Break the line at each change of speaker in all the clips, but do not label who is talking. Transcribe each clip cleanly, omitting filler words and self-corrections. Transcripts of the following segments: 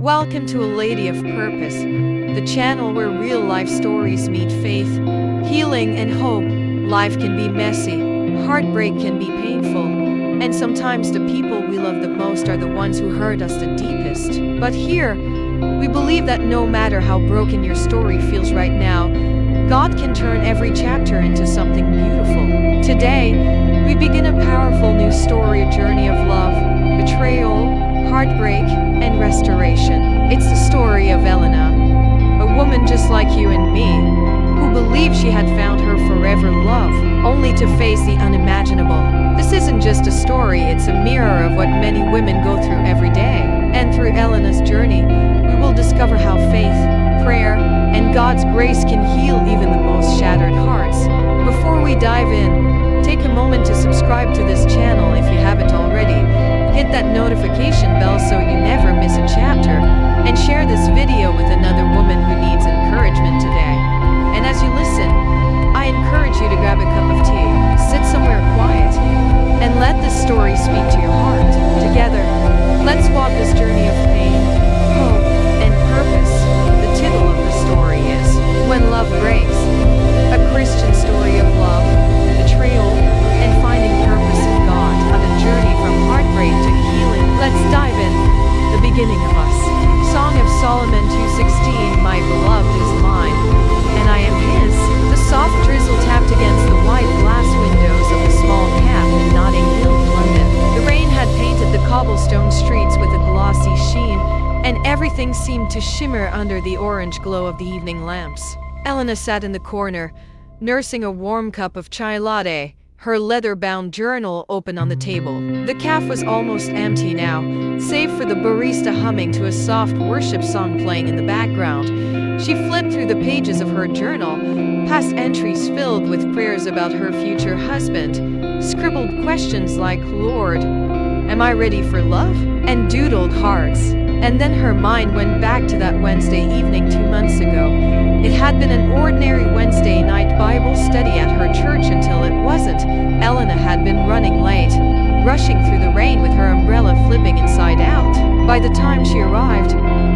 Welcome to A Lady of Purpose, the channel where real life stories meet faith, healing, and hope. Life can be messy, heartbreak can be painful, and sometimes the people we love the most are the ones who hurt us the deepest. But here, we believe that no matter how broken your story feels right now, God can turn every chapter into something beautiful. Today, we begin a powerful new story, a journey of love, betrayal, heartbreak, and restoration. It's the story of Elena, a woman just like you and me, who believed she had found her forever love, only to face the unimaginable. This isn't just a story, it's a mirror of what many women go through every day. And through Elena's journey, we will discover how faith, prayer, and God's grace can heal even the most shattered hearts. Before we dive in, take a moment to subscribe to this channel if you haven't already. Hit that notification bell so you never miss a chapter, and share this video with another woman who needs encouragement today. And as you listen, I encourage you to grab a cup of tea, sit somewhere quiet, and let this story speak to your heart. Together, let's walk this journey of pain, hope, and purpose. The title of the story is When Love Breaks, a Christian story of love, betrayal, and finding purpose in God on a journey from heartbreak to healing. Let's dive in. The beginning of us. Song of Solomon 2:16. My beloved is mine, and I am his. The soft drizzle tapped against the white glass windows of the small cab in Notting Hill, London. The rain had painted the cobblestone streets with a glossy sheen, and everything seemed to shimmer under the orange glow of the evening lamps. Elena sat in the corner, nursing a warm cup of chai latte, her leather-bound journal open on the table. The cafe was almost empty now, save for the barista humming to a soft worship song playing in the background. She flipped through the pages of her journal, past entries filled with prayers about her future husband, scribbled questions like, "Lord, am I ready for love?" and doodled hearts. And then her mind went back to that Wednesday evening 2 months ago. It had been an ordinary Wednesday night Bible study at her church until it wasn't. Elena had been running late, rushing through the rain with her umbrella flipping inside out. By the time she arrived,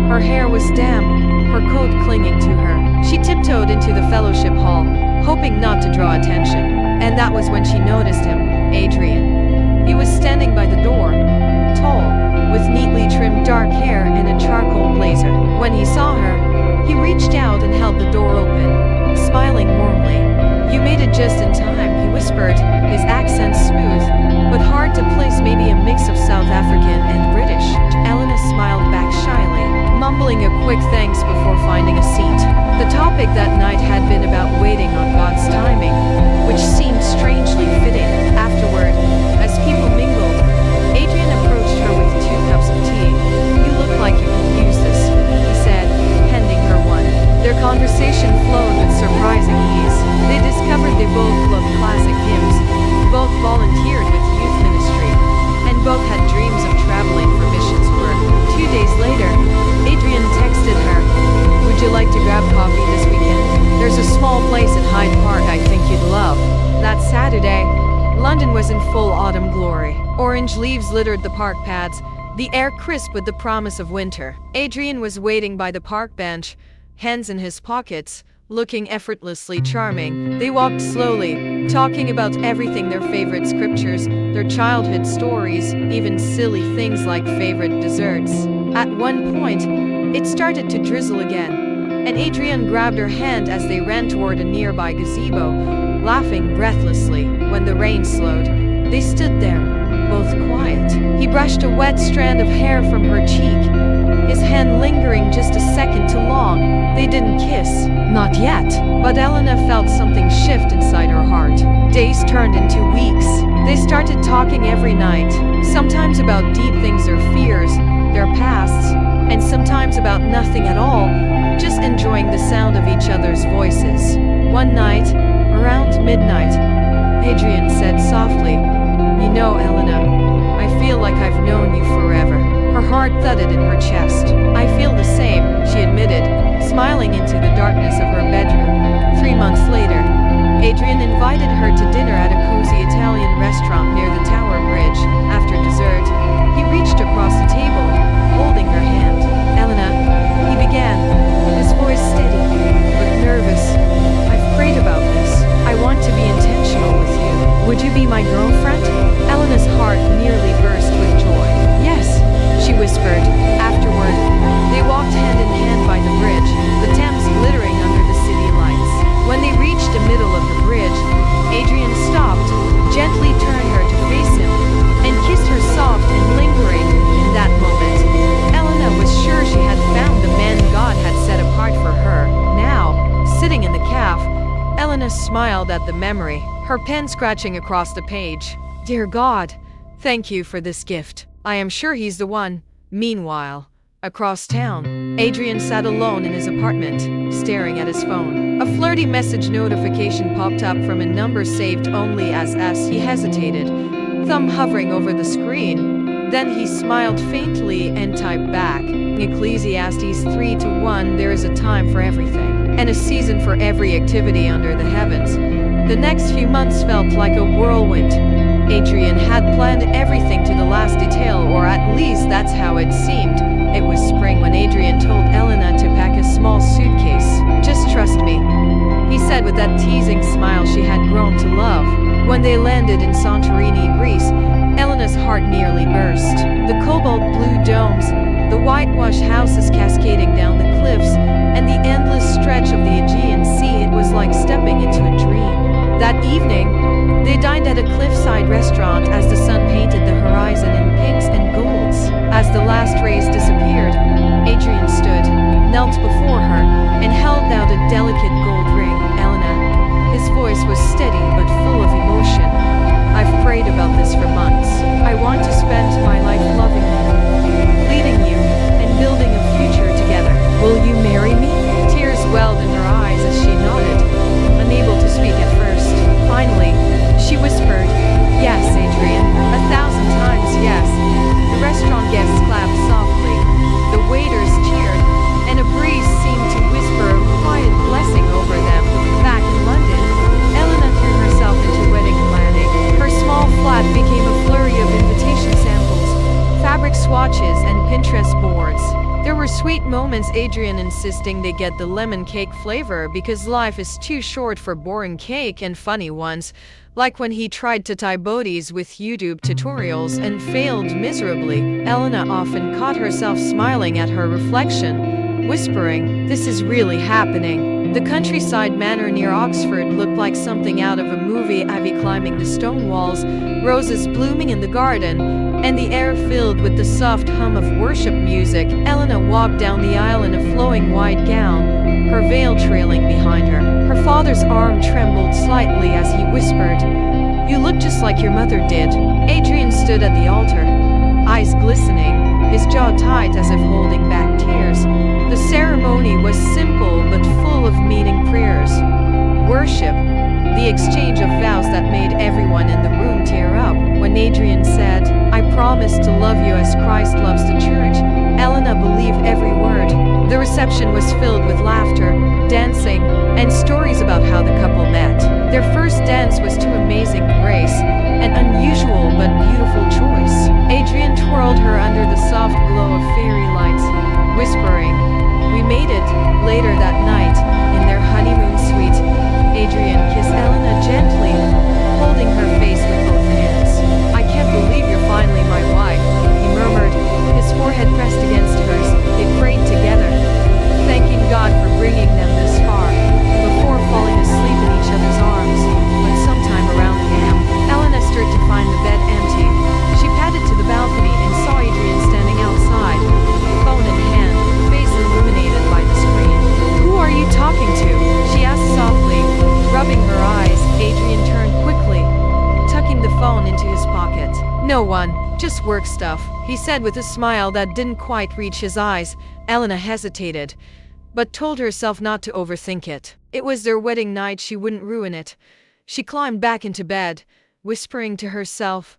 her hair was damp, her coat clinging to her. She tiptoed into the fellowship hall, hoping not to draw attention. And that was when she noticed him, Adrian. He was standing by the door, tall, with neatly trimmed dark hair and a charcoal blazer. When he saw her, he reached out and held the door open, smiling warmly. "You made it just in time," he whispered, his accent smooth, but hard to place, maybe a mix of South African and British. Elena smiled back shyly, mumbling a quick thanks before finding a seat. The topic that night had been about waiting on God's timing, which seemed strangely fitting. Afterward, as people mingled, Adrian approached her with 2 cups of tea. "You look like you could use this," he said, handing her one. Their conversation flowed with surprising ease. They discovered they both loved classic hymns, both volunteered with youth ministry, and both had dreams of traveling for missions work. 2 days later, Adrian texted her, "Would you like to grab coffee this weekend? There's a small place in Hyde Park I think you'd love." That Saturday, London was in full autumn glory. Orange leaves littered the park paths, the air crisp with the promise of winter. Adrian was waiting by the park bench, hands in his pockets, looking effortlessly charming. They walked slowly, talking about everything, their favorite scriptures, their childhood stories, even silly things like favorite desserts. At one point, it started to drizzle again, and Adrian grabbed her hand as they ran toward a nearby gazebo, laughing breathlessly. When the rain slowed, they stood there, both quiet. He brushed a wet strand of hair from her cheek, his hand lingering just a second too long. They didn't kiss, not yet, but Elena felt something shift inside her heart. Days turned into weeks. They started talking every night, sometimes about deep things, their fears, their pasts, and sometimes about nothing at all, just enjoying the sound of each other's voices. One night, around midnight, Adrian said softly, "You know, Elena, I feel like I've known you forever." Her heart thudded in her chest. "I feel the same," she admitted, smiling into the darkness of her bedroom. 3 months later, Adrian invited her to dinner at a cozy Italian restaurant near the Tower Bridge. After dessert, he reached across the table, holding her hand. "Elena, smiled at the memory, her pen scratching across the page. Dear God, thank you for this gift. I am sure he's the one. Meanwhile, across town, Adrian sat alone in his apartment, staring at his phone. A flirty message notification popped up from a number saved only as S. He hesitated, thumb hovering over the screen. Then he smiled faintly and typed back. Ecclesiastes 3:1. There is a time for everything, and a season for every activity under the heavens. The next few months felt like a whirlwind. Adrian had planned everything to the last detail, or at least that's how it seemed. It was spring when Adrian told Elena to pack a small suitcase. Just trust me, he said with that teasing smile she had grown to love. When they landed in Santorini, Greece, Elena's heart nearly burst. The cobalt blue domes, the whitewashed houses cascading down the cliffs, and the endless stretch of the Aegean Sea, it was like stepping into a dream. That evening, they dined at a cliffside restaurant as the sun painted the horizon in pinks and golds. As the last rays disappeared, Adrian stood, knelt before her, and held out a delicate gold ring. Elena. His voice was steady but full of emotion. I've prayed about this for months. I want to spend my life loving you, leading you, and building a future together. Will you marry me? Tears welled in her eyes as she nodded, unable to speak at first. Finally, she whispered, Yes, Adrian, 1,000 times yes. The restaurant guests clapped softly, the waiters cheered, and a breeze seemed to whisper a quiet blessing over them. Back in London, Elena threw herself into wedding planning. Her small flat became a flurry of invitation samples, fabric swatches, and Pinterest boards. There were sweet moments, Adrian insisting they get the lemon cake flavor because life is too short for boring cake, and funny ones, like when he tried to tie bows with YouTube tutorials and failed miserably. Elena often caught herself smiling at her reflection, whispering, This is really happening. The countryside manor near Oxford looked like something out of a movie. Ivy climbing the stone walls, roses blooming in the garden, and the air filled with the soft hum of worship music. Elena walked down the aisle in a flowing white gown, her veil trailing behind her. Her father's arm trembled slightly as he whispered, You look just like your mother did. Adrian stood at the altar, eyes glistening, his jaw tight as if holding back tears. The ceremony was simple but full of meaning. Prayers, worship, the exchange of vows that made everyone in the room tear up. When Adrian said, I promise to love you as Christ loves the church, Elena believed every word. The reception was filled with laughter, dancing, and stories about how the couple met. Their first dance was to Amazing Grace, an unusual but beautiful choice. Adrian twirled her under the soft glow of fairy lights, whispering, We made it. Later that night, in their honeymoon suite, Adrian kissed Elena gently, holding her face with both hands. I can't believe you're finally my wife, he murmured, his forehead pressed against hers. They prayed together, thanking God for bringing them this far, before falling asleep in each other's arms. But sometime around p.m., Elena stirred to find the bed empty. She padded to the balcony and saw Adrian standing outside, phone in hand, face illuminated by the screen. Who are you talking to? She asked softly, rubbing her eyes. Adrian turned quickly, tucking the phone into his pocket. No one, just work stuff, he said with a smile that didn't quite reach his eyes. Elena hesitated, but told herself not to overthink it. It was their wedding night, she wouldn't ruin it. She climbed back into bed, whispering to herself,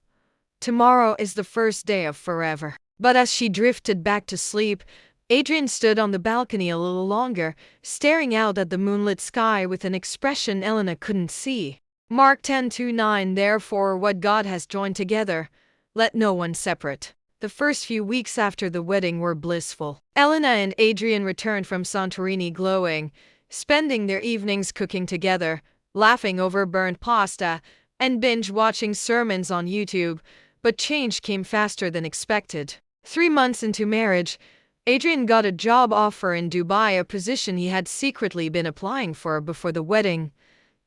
Tomorrow is the first day of forever. But as she drifted back to sleep, Adrian stood on the balcony a little longer, staring out at the moonlit sky with an expression Elena couldn't see. Mark 10:9. Therefore, what God has joined together, let no one separate. The first few weeks after the wedding were blissful. Elena and Adrian returned from Santorini glowing, spending their evenings cooking together, laughing over burnt pasta, and binge-watching sermons on YouTube. But change came faster than expected. 3 months into marriage, Adrian got a job offer in Dubai, a position he had secretly been applying for before the wedding.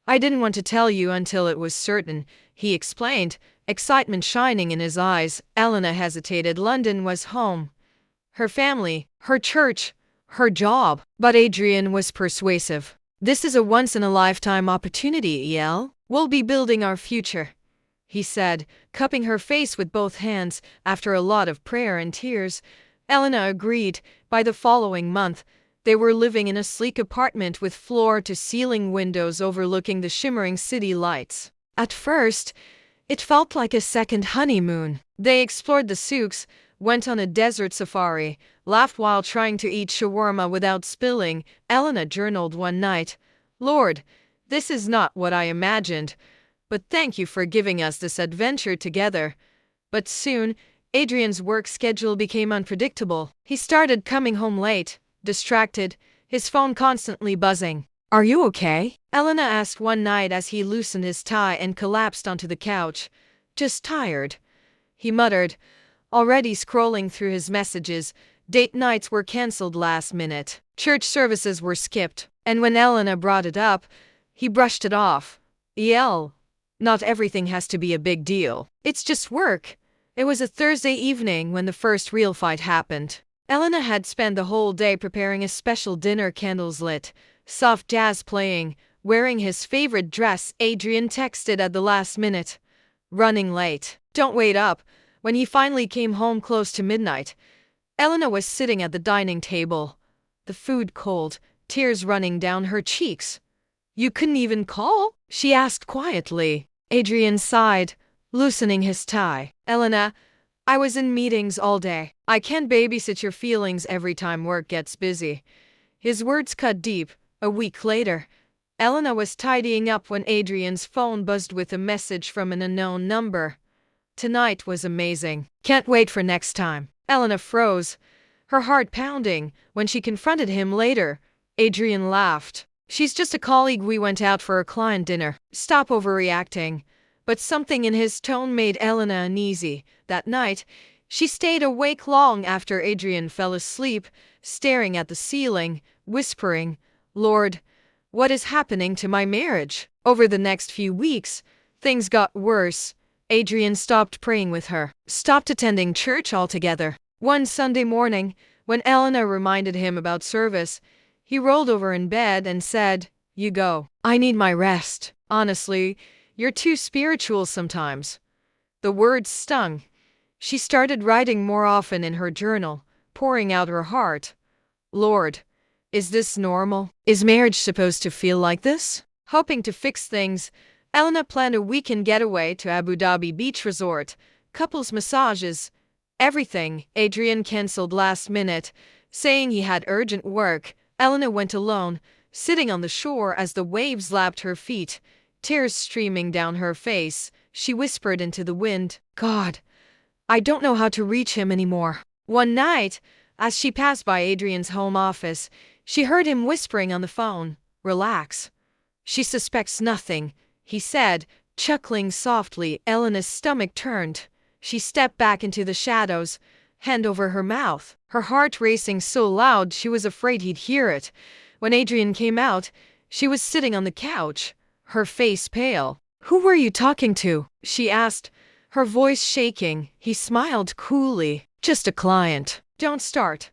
I didn't want to tell you until it was certain, he explained, excitement shining in his eyes. Elena hesitated. London was home. Her family, her church, her job. But Adrian was persuasive. This is a once-in-a-lifetime opportunity, El. We'll be building our future, he said, cupping her face with both hands. After a lot of prayer and tears, Elena agreed. By the following month, they were living in a sleek apartment with floor-to-ceiling windows overlooking the shimmering city lights. At first, it felt like a second honeymoon. They explored the souks, went on a desert safari, laughed while trying to eat shawarma without spilling. Elena journaled one night, "Lord, this is not what I imagined, but thank you for giving us this adventure together." But soon, Adrian's work schedule became unpredictable. He started coming home late, distracted, his phone constantly buzzing. "Are you okay?" Elena asked one night as he loosened his tie and collapsed onto the couch. "Just tired," he muttered, already scrolling through his messages. Date nights were cancelled last minute. Church services were skipped. And when Elena brought it up, he brushed it off. Not everything has to be a big deal. It's just work." It was a Thursday evening when the first real fight happened. Elena had spent the whole day preparing a special dinner, candles lit, soft jazz playing, wearing his favorite dress. Adrian texted at the last minute, "Running late. Don't wait up." When he finally came home close to midnight, Elena was sitting at the dining table, the food cold, tears running down her cheeks. "You couldn't even call?" she asked quietly. Adrian sighed, loosening his tie. "Elena, I was in meetings all day. I can't babysit your feelings every time work gets busy." His words cut deep. A week later, Elena was tidying up when Adrian's phone buzzed with a message from an unknown number. "Tonight was amazing. Can't wait for next time." Elena froze, her heart pounding. When she confronted him later, Adrian laughed. "She's just a colleague. We went out for a client dinner. Stop overreacting." But something in his tone made Elena uneasy. That night, she stayed awake long after Adrian fell asleep, staring at the ceiling, whispering, "Lord, what is happening to my marriage?" Over the next few weeks, things got worse. Adrian stopped praying with her, stopped attending church altogether. One Sunday morning, when Elena reminded him about service, he rolled over in bed and said, "You go. I need my rest. Honestly, you're too spiritual sometimes." The words stung. She started writing more often in her journal, pouring out her heart. "Lord, is this normal? Is marriage supposed to feel like this?" Hoping to fix things, Elena planned a weekend getaway to Abu Dhabi beach resort, couples massages, everything. Adrian cancelled last minute, saying he had urgent work. Elena went alone, sitting on the shore as the waves lapped her feet, tears streaming down her face. She whispered into the wind, "God, I don't know how to reach him anymore." One night, as she passed by Adrian's home office, she heard him whispering on the phone, "Relax. She suspects nothing," he said, chuckling softly. Elena's stomach turned. She stepped back into the shadows, hand over her mouth, her heart racing so loud she was afraid he'd hear it. When Adrian came out, she was sitting on the couch, her face pale. "Who were you talking to?" she asked, her voice shaking. He smiled coolly. "Just a client." "Don't start."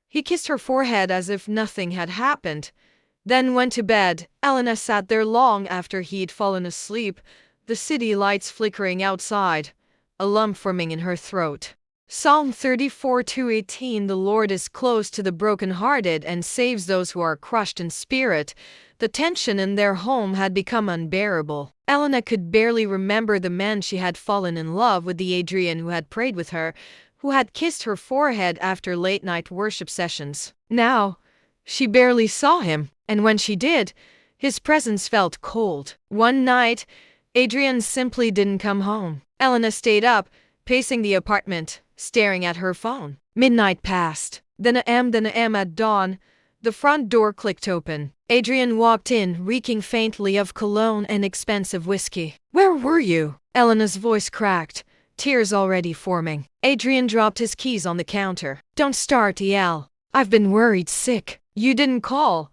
He kissed her forehead as if nothing had happened, then went to bed. Elena sat there long after he'd fallen asleep, the city lights flickering outside, a lump forming in her throat. Psalm 34:18. The Lord is close to the brokenhearted and saves those who are crushed in spirit. The tension in their home had become unbearable. Elena could barely remember the man she had fallen in love with, the Adrian who had prayed with her, who had kissed her forehead after late-night worship sessions. Now, she barely saw him, and when she did, his presence felt cold. One night, Adrian simply didn't come home. Elena stayed up, pacing the apartment, staring at her phone. Midnight passed. Then a m. At dawn, the front door clicked open. Adrian walked in, reeking faintly of cologne and expensive whiskey. "Where were you?" Elena's voice cracked, tears already forming. Adrian dropped his keys on the counter. "Don't start, El. I've been worried sick. You didn't call.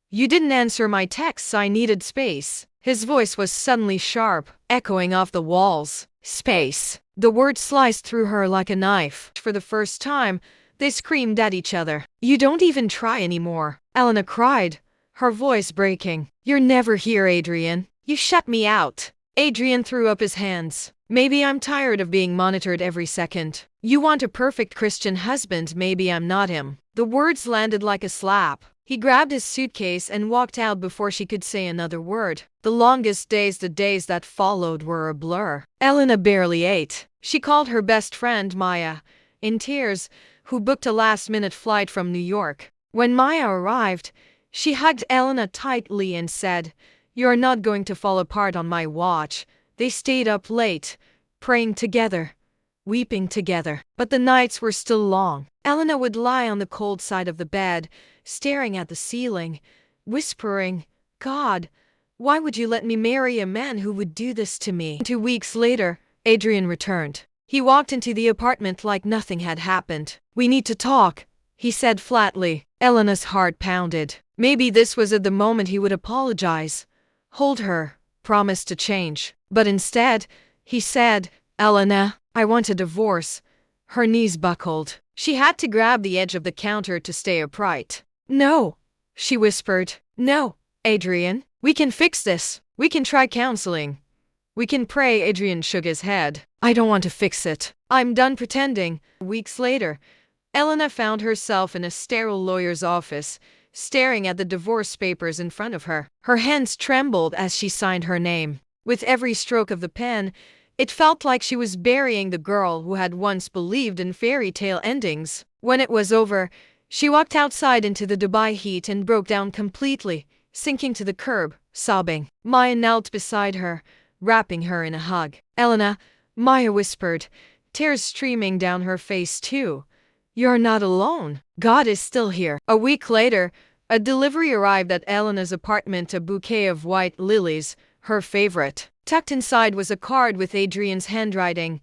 You didn't answer my texts. I needed space." His voice was suddenly sharp, echoing off the walls. Space. The word sliced through her like a knife. For the first time, they screamed at each other. "You don't even try anymore," Elena cried, her voice breaking. "You're never here, Adrian. You shut me out." Adrian threw up his hands. "Maybe I'm tired of being monitored every second. You want a perfect Christian husband, maybe I'm not him." The words landed like a slap. He grabbed his suitcase and walked out before she could say another word. The longest days, the days that followed, were a blur. Elena barely ate. She called her best friend, Maya, in tears, who booked a last-minute flight from New York. When Maya arrived, she hugged Elena tightly and said, "You're not going to fall apart on my watch." They stayed up late, praying together, weeping together. But the nights were still long. Elena would lie on the cold side of the bed, staring at the ceiling, whispering, "God, why would you let me marry a man who would do this to me?" 2 weeks later, Adrian returned. He walked into the apartment like nothing had happened. "We need to talk," he said flatly. Elena's heart pounded. Maybe this was at the moment he would apologize, hold her, promise to change. But instead, he said, "Elena, I want a divorce." Her knees buckled. She had to grab the edge of the counter to stay upright. "No," she whispered. "No, Adrian. We can fix this. We can try counseling. We can pray." Adrian shook his head. "I don't want to fix it. I'm done pretending." Weeks later, Elena found herself in a sterile lawyer's office, staring at the divorce papers in front of her. Her hands trembled as she signed her name. With every stroke of the pen, it felt like she was burying the girl who had once believed in fairy tale endings. When it was over, she walked outside into the Dubai heat and broke down completely, sinking to the curb, sobbing. Maya knelt beside her, wrapping her in a hug. "Elena," Maya whispered, tears streaming down her face too, "you're not alone. God is still here." A week later, a delivery arrived at Elena's apartment, a bouquet of white lilies, her favorite. Tucked inside was a card with Adrian's handwriting.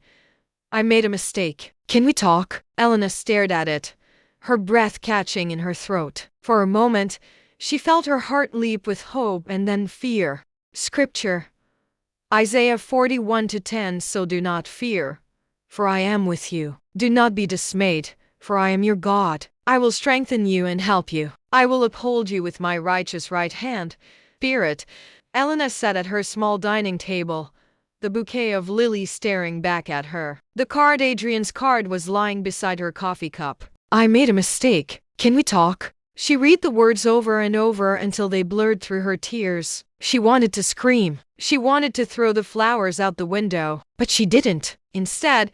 "I made a mistake. Can we talk?" Elena stared at it, her breath catching in her throat. For a moment, she felt her heart leap with hope and then fear. Scripture. Isaiah 41:10. "So do not fear, for I am with you. Do not be dismayed, for I am your God. I will strengthen you and help you. I will uphold you with my righteous right hand." Spirit. Elena sat at her small dining table, the bouquet of lilies staring back at her. Adrian's card, was lying beside her coffee cup. "I made a mistake. Can we talk?" She read the words over and over until they blurred through her tears. She wanted to scream. She wanted to throw the flowers out the window, but she didn't. Instead,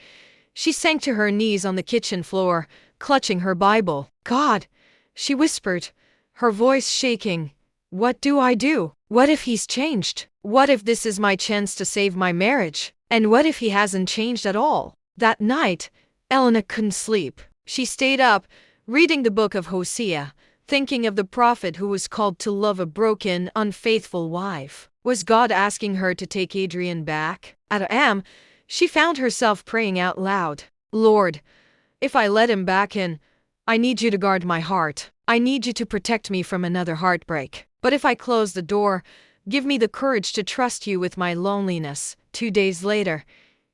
she sank to her knees on the kitchen floor, clutching her Bible. "God," she whispered, her voice shaking, "what do I do? What if he's changed? What if this is my chance to save my marriage? And what if he hasn't changed at all?" That night, Elena couldn't sleep. She stayed up, reading the book of Hosea, thinking of the prophet who was called to love a broken, unfaithful wife. Was God asking her to take Adrian back? At AM, she found herself praying out loud, "Lord, if I let him back in, I need you to guard my heart. I need you to protect me from another heartbreak. But if I close the door, give me the courage to trust you with my loneliness." 2 days later,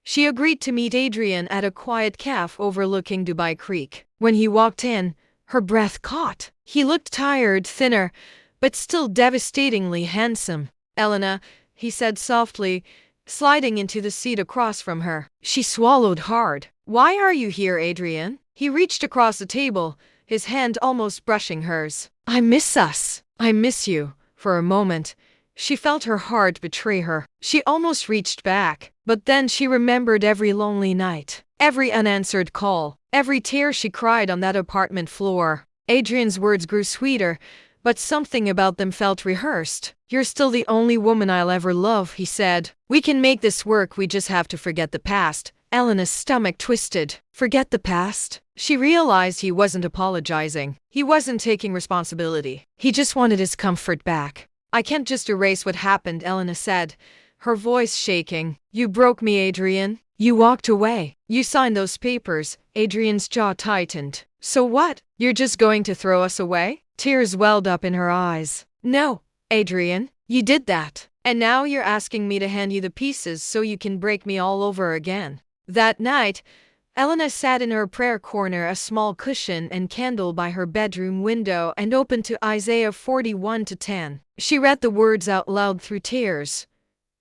she agreed to meet Adrian at a quiet cafe overlooking Dubai Creek. When he walked in, her breath caught. He looked tired, thinner, but still devastatingly handsome. "Elena," he said softly, sliding into the seat across from her. She swallowed hard. "Why are you here, Adrian?" He reached across the table, his hand almost brushing hers. "I miss us. I miss you." For a moment, she felt her heart betray her. She almost reached back, but then she remembered every lonely night, every unanswered call, every tear she cried on that apartment floor. Adrian's words grew sweeter, but something about them felt rehearsed. "You're still the only woman I'll ever love," he said. "We can make this work, we just have to forget the past." Elena's stomach twisted. Forget the past? She realized he wasn't apologizing. He wasn't taking responsibility. He just wanted his comfort back. "I can't just erase what happened," Elena said, her voice shaking. "You broke me, Adrian. You walked away. You signed those papers." Adrian's jaw tightened. "So what? You're just going to throw us away?" Tears welled up in her eyes. "No, Adrian, you did that. And now you're asking me to hand you the pieces so you can break me all over again." That night, Elena sat in her prayer corner, a small cushion and candle by her bedroom window, and opened to Isaiah 41:10. She read the words out loud through tears.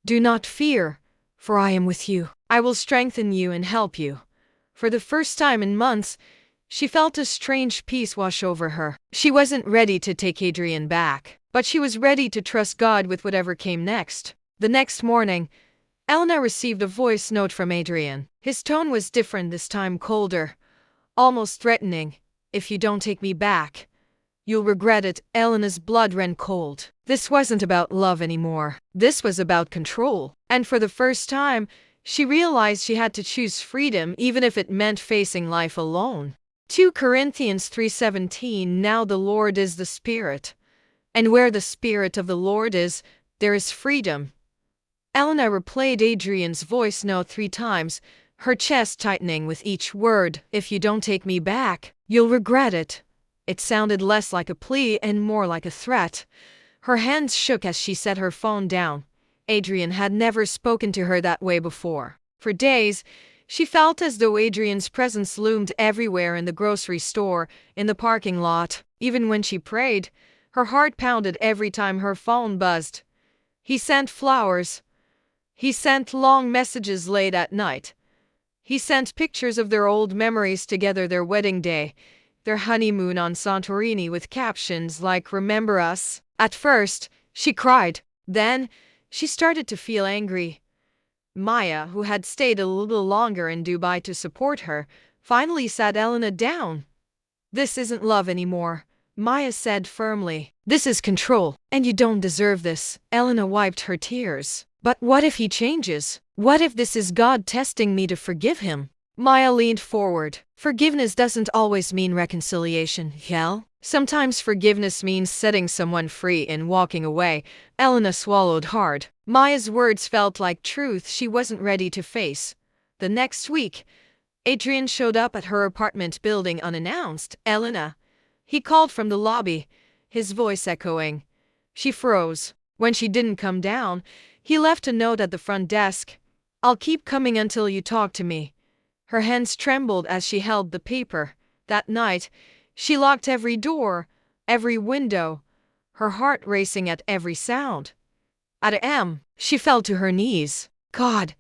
"Do not fear, for I am with you. I will strengthen you and help you." For the first time in months, she felt a strange peace wash over her. She wasn't ready to take Adrian back, but she was ready to trust God with whatever came next. The next morning, Elena received a voice note from Adrian. His tone was different this time, colder, almost threatening. "If you don't take me back, you'll regret it." Elena's blood ran cold. This wasn't about love anymore. This was about control. And for the first time, she realized she had to choose freedom, even if it meant facing life alone. 2 Corinthians 3:17. Now the Lord is the Spirit, and where the Spirit of the Lord is, there is freedom. Elena replayed Adrian's voice note 3 times, her chest tightening with each word. "If you don't take me back, you'll regret it." It sounded less like a plea and more like a threat. Her hands shook as she set her phone down. Adrian had never spoken to her that way before. For days, she felt as though Adrian's presence loomed everywhere, in the grocery store, in the parking lot. Even when she prayed, her heart pounded every time her phone buzzed. He sent flowers. He sent long messages late at night. He sent pictures of their old memories together, their wedding day, their honeymoon on Santorini, with captions like "Remember us?" At first, she cried. Then, she started to feel angry. Maya, who had stayed a little longer in Dubai to support her, finally sat Elena down. "This isn't love anymore," Maya said firmly. "This is control, and you don't deserve this." Elena wiped her tears. "But what if he changes? What if this is God testing me to forgive him?" Maya leaned forward. "Forgiveness doesn't always mean reconciliation, Hel. Sometimes forgiveness means setting someone free and walking away." Elena swallowed hard. Maya's words felt like truth she wasn't ready to face. The next week, Adrian showed up at her apartment building unannounced. "Elena." He called from the lobby, his voice echoing. She froze. When she didn't come down, he left a note at the front desk. "I'll keep coming until you talk to me." Her hands trembled as she held the paper. That night, she locked every door, every window, her heart racing at every sound. At a.m., she fell to her knees. "God,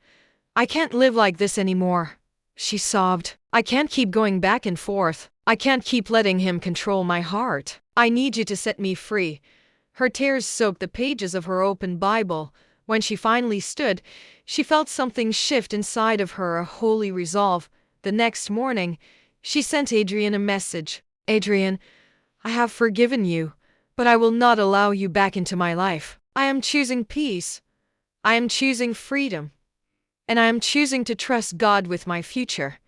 I can't live like this anymore," she sobbed. "I can't keep going back and forth. I can't keep letting him control my heart. I need you to set me free." Her tears soaked the pages of her open Bible. When she finally stood, she felt something shift inside of her, a holy resolve. The next morning, she sent Adrian a message. "Adrian, I have forgiven you, but I will not allow you back into my life. I am choosing peace. I am choosing freedom. And I am choosing to trust God with my future."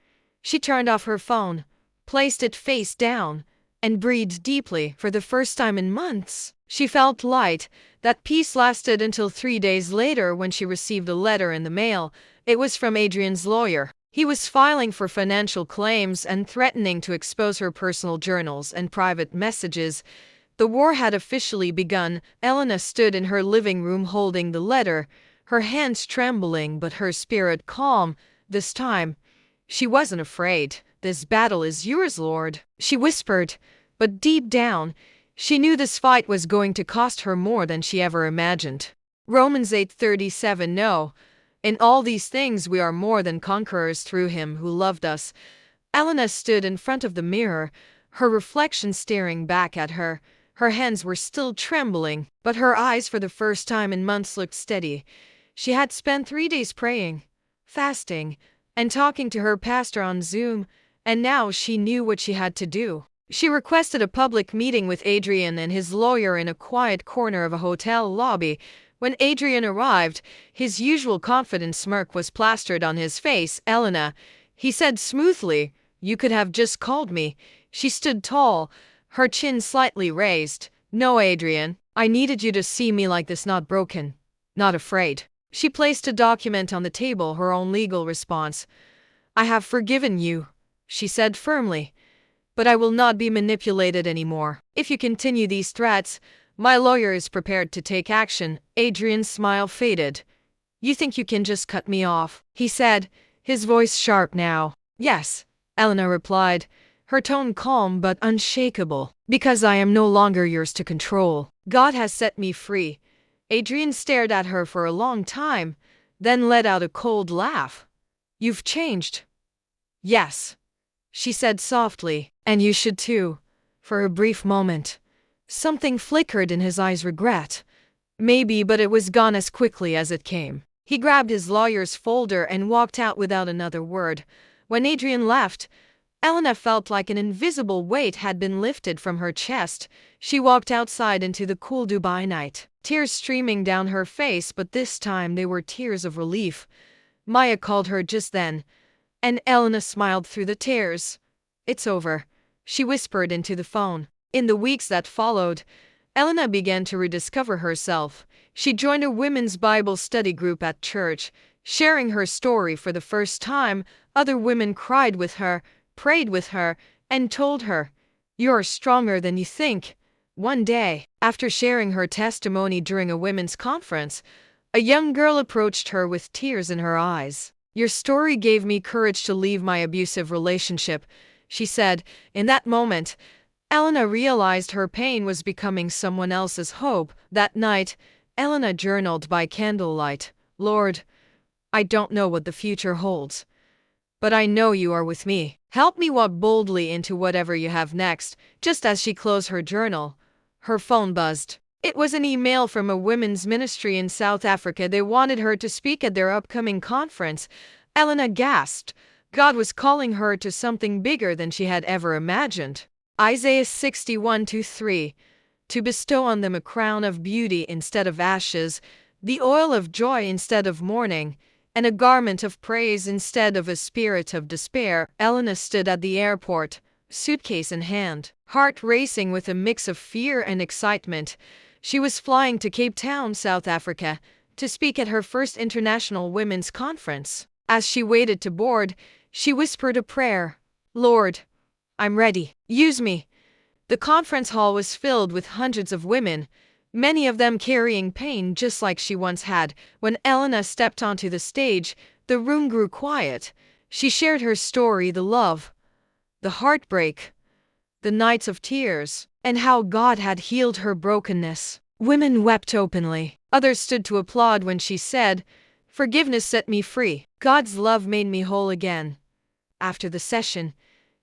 She turned off her phone, placed it face down, and breathed deeply. For the first time in months, she felt light. That peace lasted until 3 days later, when she received a letter in the mail. It was from Adrian's lawyer. He was filing for financial claims and threatening to expose her personal journals and private messages. The war had officially begun. Elena stood in her living room holding the letter, her hands trembling but her spirit calm. This time, she wasn't afraid. "This battle is yours, Lord," she whispered. But deep down, she knew this fight was going to cost her more than she ever imagined. Romans 8:37. "No, in all these things we are more than conquerors through him who loved us." Elena stood in front of the mirror, her reflection staring back at her. Her hands were still trembling, but her eyes for the first time in months looked steady. She had spent 3 days praying, fasting, and talking to her pastor on Zoom, and now she knew what she had to do. She requested a public meeting with Adrian and his lawyer in a quiet corner of a hotel lobby. When Adrian arrived, his usual confident smirk was plastered on his face. "Elena," he said smoothly, "you could have just called me." She stood tall, her chin slightly raised. "No, Adrian, I needed you to see me like this, not broken, not afraid." She placed a document on the table, her own legal response. "I have forgiven you," she said firmly, "but I will not be manipulated anymore. If you continue these threats, my lawyer is prepared to take action." Adrian's smile faded. "You think you can just cut me off?" he said, his voice sharp now. Yes, Elena replied, her tone calm but unshakable. Because I am no longer yours to control. God has set me free. Adrian stared at her for a long time, then let out a cold laugh. You've changed. Yes, she said softly, and you should too. For a brief moment, something flickered in his eyes, regret. Maybe, but it was gone as quickly as it came. He grabbed his lawyer's folder and walked out without another word. When Adrian left, Elena felt like an invisible weight had been lifted from her chest. She walked outside into the cool Dubai night, tears streaming down her face, but this time they were tears of relief. Maya called her just then, and Elena smiled through the tears. It's over, she whispered into the phone. In the weeks that followed, Elena began to rediscover herself. She joined a women's Bible study group at church, sharing her story for the first time. Other women cried with her, prayed with her, and told her, "You're stronger than you think." One day, after sharing her testimony during a women's conference, a young girl approached her with tears in her eyes. "Your story gave me courage to leave my abusive relationship," she said. In that moment, Elena realized her pain was becoming someone else's hope. That night, Elena journaled by candlelight. "Lord, I don't know what the future holds, but I know you are with me. Help me walk boldly into whatever you have next." Just as she closed her journal, her phone buzzed. It was an email from a women's ministry in South Africa. They wanted her to speak at their upcoming conference. Elena gasped. God was calling her to something bigger than she had ever imagined. Isaiah 61:3, to bestow on them a crown of beauty instead of ashes, the oil of joy instead of mourning, and a garment of praise instead of a spirit of despair. Elena stood at the airport, suitcase in hand, heart racing with a mix of fear and excitement. She was flying to Cape Town, South Africa, to speak at her first international women's conference. As she waited to board, she whispered a prayer. "Lord, I'm ready. Use me." The conference hall was filled with hundreds of women, many of them carrying pain just like she once had. When Elena stepped onto the stage, the room grew quiet. She shared her story, the love, the heartbreak, the nights of tears, and how God had healed her brokenness. Women wept openly. Others stood to applaud when she said, "Forgiveness set me free. God's love made me whole again." After the session,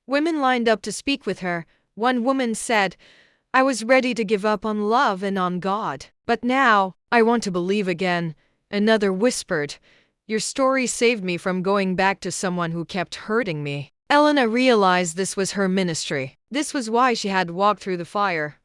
women lined up to speak with her. One woman said, "I was ready to give up on love and on God, but now I want to believe again." Another whispered, "Your story saved me from going back to someone who kept hurting me." Elena realized this was her ministry. This was why she had walked through the fire.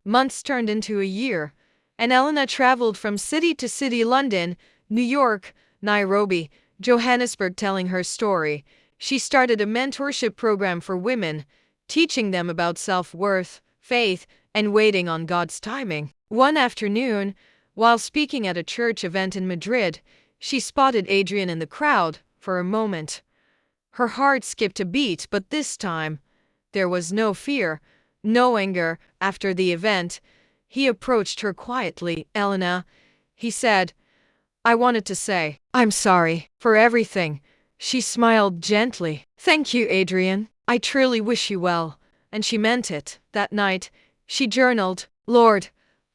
Months turned into a year, and Elena traveled from city to city: London, New York, Nairobi, Johannesburg, telling her story. She started a mentorship program for women, teaching them about self-worth, faith, and waiting on God's timing. One afternoon, while speaking at a church event in Madrid, she spotted Adrian in the crowd. For a moment, her heart skipped a beat, but this time, there was no fear, no anger. After the event, he approached her quietly. "Elena," he said, "I wanted to say, I'm sorry for everything." She smiled gently. "Thank you, Adrian. I truly wish you well." And she meant it. That night, she journaled, "Lord,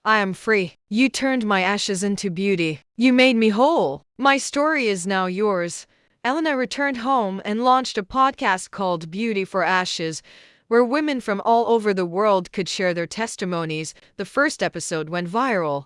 I am free. You turned my ashes into beauty. You made me whole. My story is now yours." Elena returned home and launched a podcast called Beauty for Ashes, where women from all over the world could share their testimonies. The first episode went viral,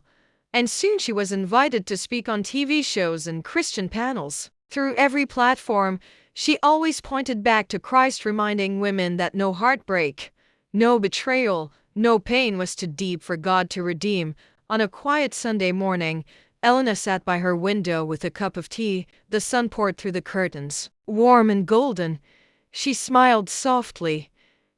and soon she was invited to speak on TV shows and Christian panels. Through every platform, she always pointed back to Christ, reminding women that no heartbreak, no betrayal, no pain was too deep for God to redeem. On a quiet Sunday morning, Elena sat by her window with a cup of tea. The sun poured through the curtains, warm and golden. She smiled softly,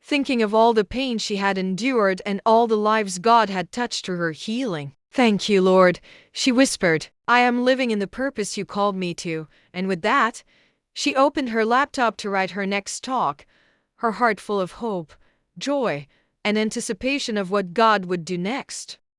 thinking of all the pain she had endured and all the lives God had touched through her healing. "Thank you, Lord," she whispered. "I am living in the purpose you called me to." And with that, she opened her laptop to write her next talk, her heart full of hope, joy, and anticipation of what God would do next.